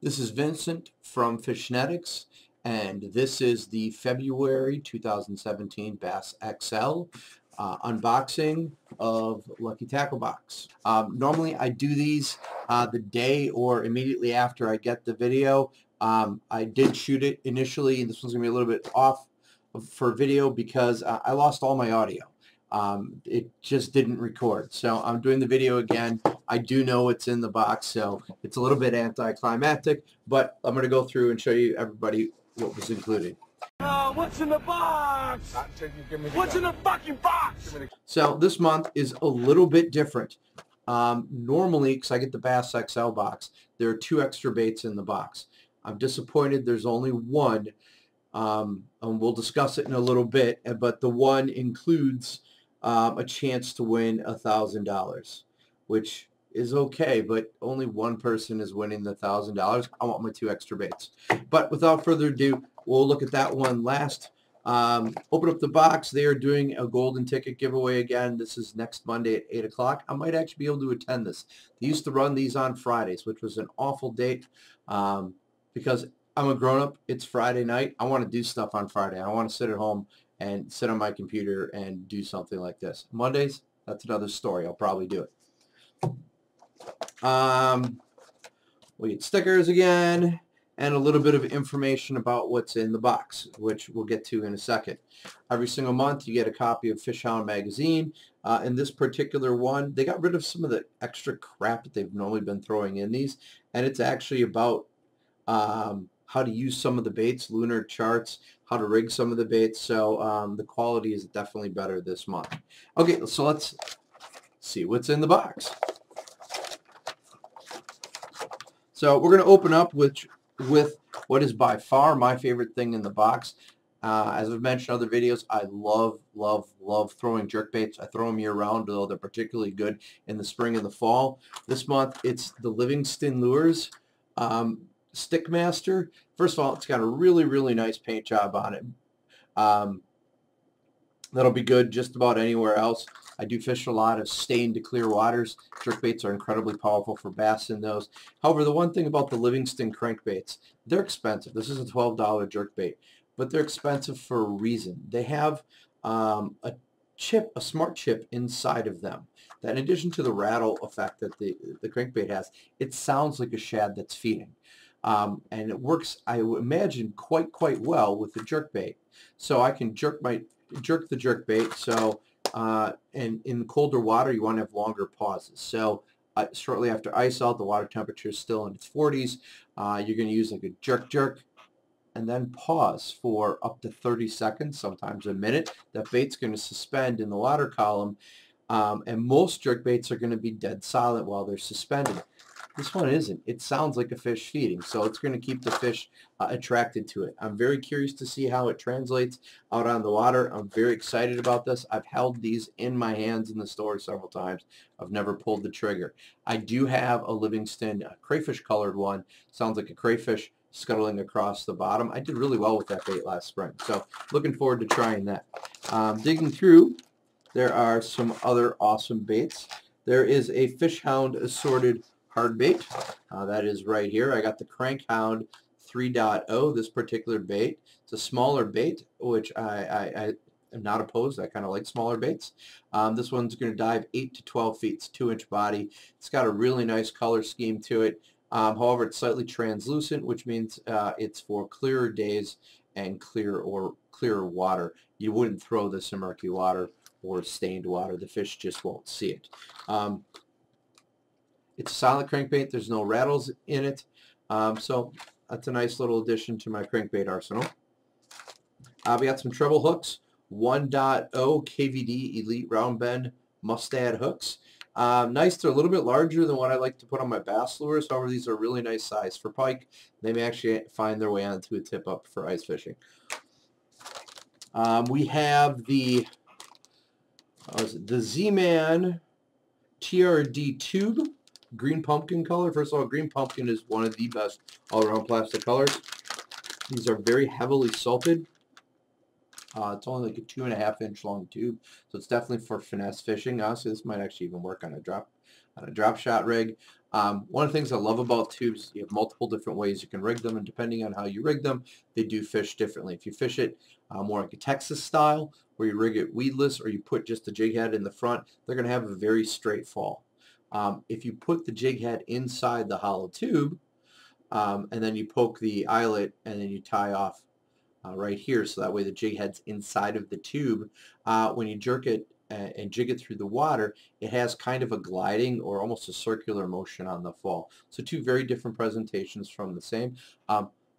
This is Vincent from Fishnetics, and this is the February 2017 Bass XL unboxing of Lucky Tackle Box. Normally I do these the day or immediately after I get the video. I did shoot it initially, and this one's going to be a little bit off for video because I lost all my audio. It just didn't record. So I'm doing the video again. I do know what's in the box, so it's a little bit anticlimactic, but I'm going to go through and show you everybody what was included. What's in the box? What's in the fucking box? So this month is a little bit different. Normally, because I get the Bass XL box, there are 2 extra baits in the box. I'm disappointed there's only one, and we'll discuss it in a little bit, but the one includes a chance to win $1,000, which is okay, but only one person is winning the $1,000. I want my 2 extra baits. But without further ado, we'll look at that one last. Open up the box. They are doing a golden ticket giveaway again. This is next Monday at 8 o'clock. I might actually be able to attend this. They used to run these on Fridays, which was an awful date because I'm a grown-up. It's Friday night. I want to do stuff on Friday. I want to sit at home and sit on my computer and do something like this. Mondays, that's another story. I'll probably do it. We get stickers again and a little bit of information about what's in the box, which we'll get to in a second. Every single month you get a copy of Fish Hound magazine. In this particular one, they got rid of some of the extra crap that they've normally been throwing in these, and it's actually about how to use some of the baits, lunar charts, how to rig some of the baits. So the quality is definitely better this month. Okay, so let's see what's in the box. So we're going to open up with what is by far my favorite thing in the box. As I've mentioned in other videos, I love throwing jerk baits. I throw them year round, though they're particularly good in the spring and the fall. This month it's the Livingston Lures Stickmaster. First of all, it's got a really nice paint job on it. That'll be good just about anywhere else. I do fish a lot of stained to clear waters. Jerkbaits are incredibly powerful for bass in those. However, the one thing about the Livingston crankbaits, they're expensive. This is a $12 jerkbait, but they're expensive for a reason. They have a smart chip inside of them that, in addition to the rattle effect that the crankbait has, it sounds like a shad that's feeding. And it works, I would imagine, quite well with the jerkbait. So I can jerk the jerkbait. So and in colder water, you want to have longer pauses. So shortly after ice out, the water temperature is still in its 40s. You're going to use like a jerk, and then pause for up to 30 seconds, sometimes a minute. That bait's going to suspend in the water column, and most jerkbaits are going to be dead silent while they're suspended. This one isn't. It sounds like a fish feeding, so it's going to keep the fish attracted to it. I'm very curious to see how it translates out on the water. I'm very excited about this. I've held these in my hands in the store several times. I've never pulled the trigger. I do have a Livingston crayfish colored one. Sounds like a crayfish scuttling across the bottom. I did really well with that bait last spring, so looking forward to trying that. Digging through, there are some other awesome baits. There is a Fish Hound assorted hard bait. That is right here. I got the Crank Hound 3.0, this particular bait. It's a smaller bait, which I am not opposed. I kind of like smaller baits. This one's going to dive 8 to 12 feet. It's 2-inch body. It's got a really nice color scheme to it. However, it's slightly translucent, which means it's for clearer days and clearer water. You wouldn't throw this in murky water or stained water. The fish just won't see it. It's a solid crankbait. There's no rattles in it. So that's a nice little addition to my crankbait arsenal. We got some treble hooks. 1.0 KVD Elite Round Bend Mustad hooks. Nice. They're a little bit larger than what I like to put on my bass lures. However, these are really nice size for pike. They may actually find their way onto a tip up for ice fishing. We have the Z-Man TRD Tube. Green pumpkin color. First of all, green pumpkin is one of the best all-around plastic colors. These are very heavily salted. It's only like a 2.5-inch long tube, so it's definitely for finesse fishing. Honestly, this might actually even work on a drop shot rig. One of the things I love about tubes, you have multiple different ways you can rig them, and depending on how you rig them, they do fish differently. If you fish it more like a Texas style, where you rig it weedless, or you put just the jig head in the front, they're going to have a very straight fall. If you put the jig head inside the hollow tube, and then you poke the eyelet, and then you tie off right here, so that way the jig head's inside of the tube. When you jerk it and jig it through the water, it has kind of a gliding or almost a circular motion on the fall. So two very different presentations from the same.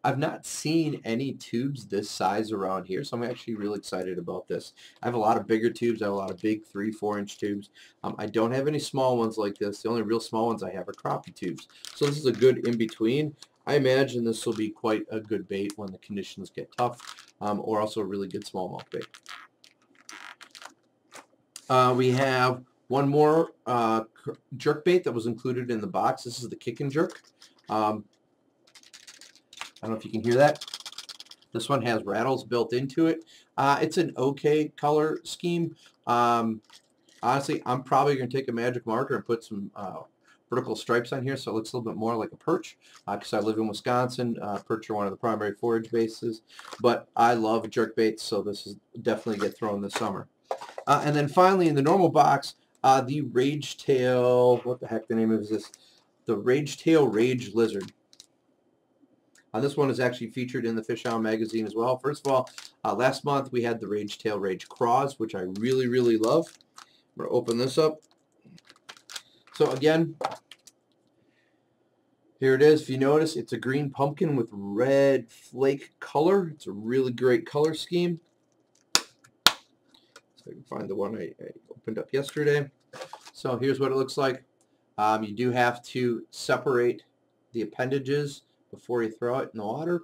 I've not seen any tubes this size around here, so I'm actually really excited about this. I have a lot of bigger tubes. I have a lot of big 3-4-inch tubes. I don't have any small ones like this. The only real small ones I have are crappie tubes. So this is a good in-between. I imagine this will be quite a good bait when the conditions get tough, or also a really good smallmouth bait. We have one more jerk bait that was included in the box. This is the Kickin Jerk. I don't know if you can hear that. This one has rattles built into it. It's an okay color scheme. Honestly, I'm probably going to take a magic marker and put some vertical stripes on here so it looks a little bit more like a perch, because I live in Wisconsin. Perch are one of the primary forage bases, but I love jerk baits, so this is definitely get thrown this summer. And then finally, in the normal box, the Rage Tail, what the heck the name is this? The Rage Tail Rage Lizard. This one is actually featured in the Fish On magazine as well. First of all, last month we had the Rage Tail Rage Craws, which I really, really love. I'm going to open this up. So again, here it is. If you notice, it's a green pumpkin with red flake color. It's a really great color scheme. So I can find the one I opened up yesterday. So here's what it looks like. You do have to separate the appendages before you throw it in the water.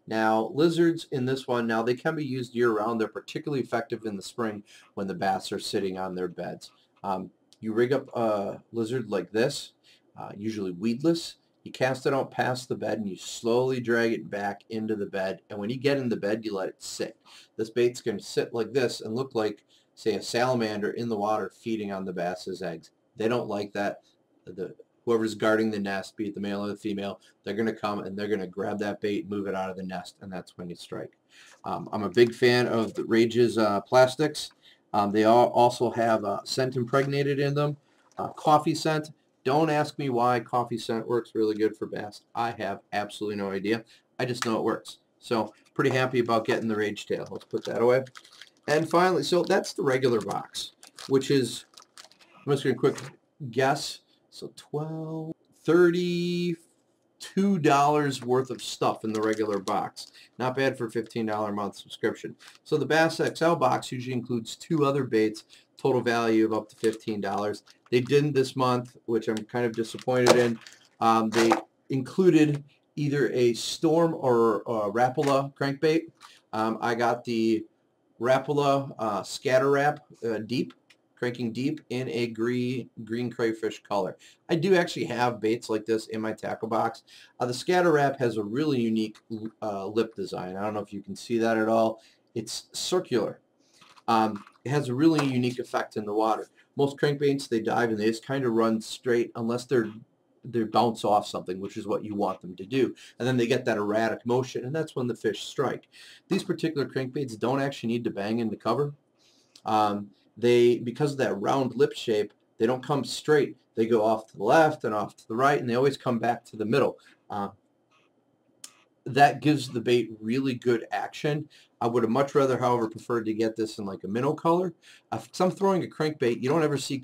Now, lizards in this one, now they can be used year-round. They're particularly effective in the spring when the bass are sitting on their beds. You rig up a lizard like this, usually weedless. You cast it out past the bed and you slowly drag it back into the bed. And when you get in the bed, you let it sit. This bait's going to sit like this and look like, say, a salamander in the water feeding on the bass's eggs. They don't like that. Whoever's guarding the nest, be it the male or the female, they're going to come and they're going to grab that bait, move it out of the nest, and that's when you strike. I'm a big fan of the Rage's plastics. They also have scent impregnated in them, coffee scent. Don't ask me why coffee scent works really good for bass. I have absolutely no idea. I just know it works. So pretty happy about getting the Rage Tail. Let's put that away. And finally, so that's the regular box, which is, I'm just going to quick guess, so $32 worth of stuff in the regular box. Not bad for a $15 a month subscription. So the Bass XL box usually includes 2 other baits, total value of up to $15. They didn't this month, which I'm kind of disappointed in. They included either a Storm or a Rapala crankbait. I got the Rapala Scatter Rap Deep, cranking deep in a green crayfish color. I do actually have baits like this in my tackle box. The Scatter Rap has a really unique lip design. I don't know if you can see that at all. It's circular. It has a really unique effect in the water. Most crankbaits, they dive and they just kind of run straight unless they bounce off something, which is what you want them to do. And then they get that erratic motion, and that's when the fish strike. These particular crankbaits don't actually need to bang into cover. Because of that round lip shape, they don't come straight. They go off to the left and off to the right, and they always come back to the middle. That gives the bait really good action. I would have much rather, however, preferred to get this in like a minnow color. If I'm throwing a crankbait, you don't ever see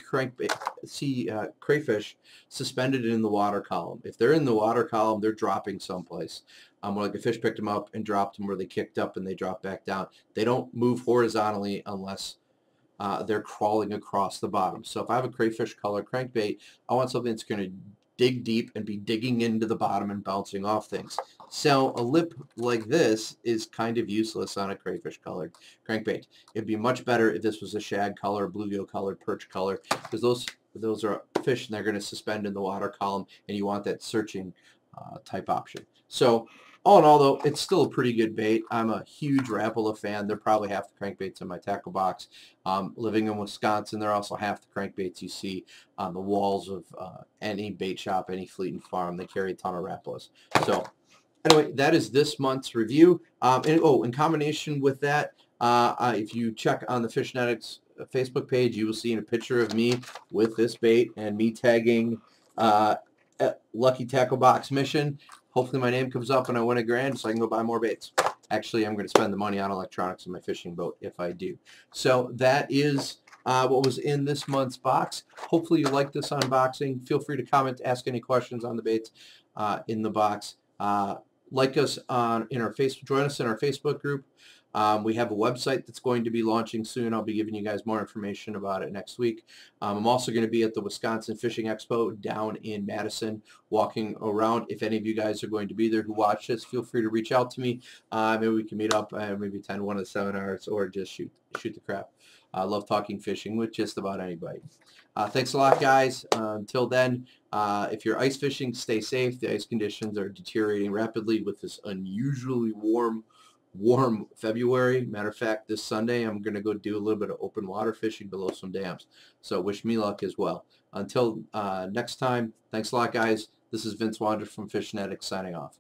crayfish suspended in the water column. If they're in the water column, they're dropping someplace. Like a fish picked them up and dropped them where they kicked up and they drop back down. They don't move horizontally unless they're crawling across the bottom. So if I have a crayfish color crankbait, I want something that's going to dig deep and be digging into the bottom and bouncing off things. So a lip like this is kind of useless on a crayfish colored crankbait. It'd be much better if this was a shad color, bluegill colored, perch color, because those are fish and they're going to suspend in the water column, and you want that searching type option. So All in all, though, it's still a pretty good bait. I'm a huge Rapala fan. They're probably half the crankbaits in my tackle box. Living in Wisconsin, they're also half the crankbaits you see on the walls of any bait shop, any fleet and farm. They carry a ton of Rapalas. So anyway, that is this month's review. In combination with that, if you check on the Fishnetics Facebook page, you will see a picture of me with this bait and me tagging Lucky Tackle Box Mission. Hopefully my name comes up and I win $1,000 so I can go buy more baits. Actually, I'm going to spend the money on electronics in my fishing boat if I do. So that is what was in this month's box. Hopefully you like this unboxing. Feel free to comment, ask any questions on the baits in the box. Like us in our Facebook, join us in our Facebook group. We have a website that's going to be launching soon. I'll be giving you guys more information about it next week. I'm also going to be at the Wisconsin Fishing Expo down in Madison, walking around. If any of you guys are going to be there who watch this, feel free to reach out to me. Maybe we can meet up, maybe attend one of the seminars, or just shoot the crap. I love talking fishing with just about anybody. Thanks a lot, guys. Until then, if you're ice fishing, stay safe. The ice conditions are deteriorating rapidly with this unusually warm February. Matter of fact, this Sunday I'm going to go do a little bit of open water fishing below some dams. So wish me luck as well. Until next time, thanks a lot, guys. This is Vince Wander from Fishnetics signing off.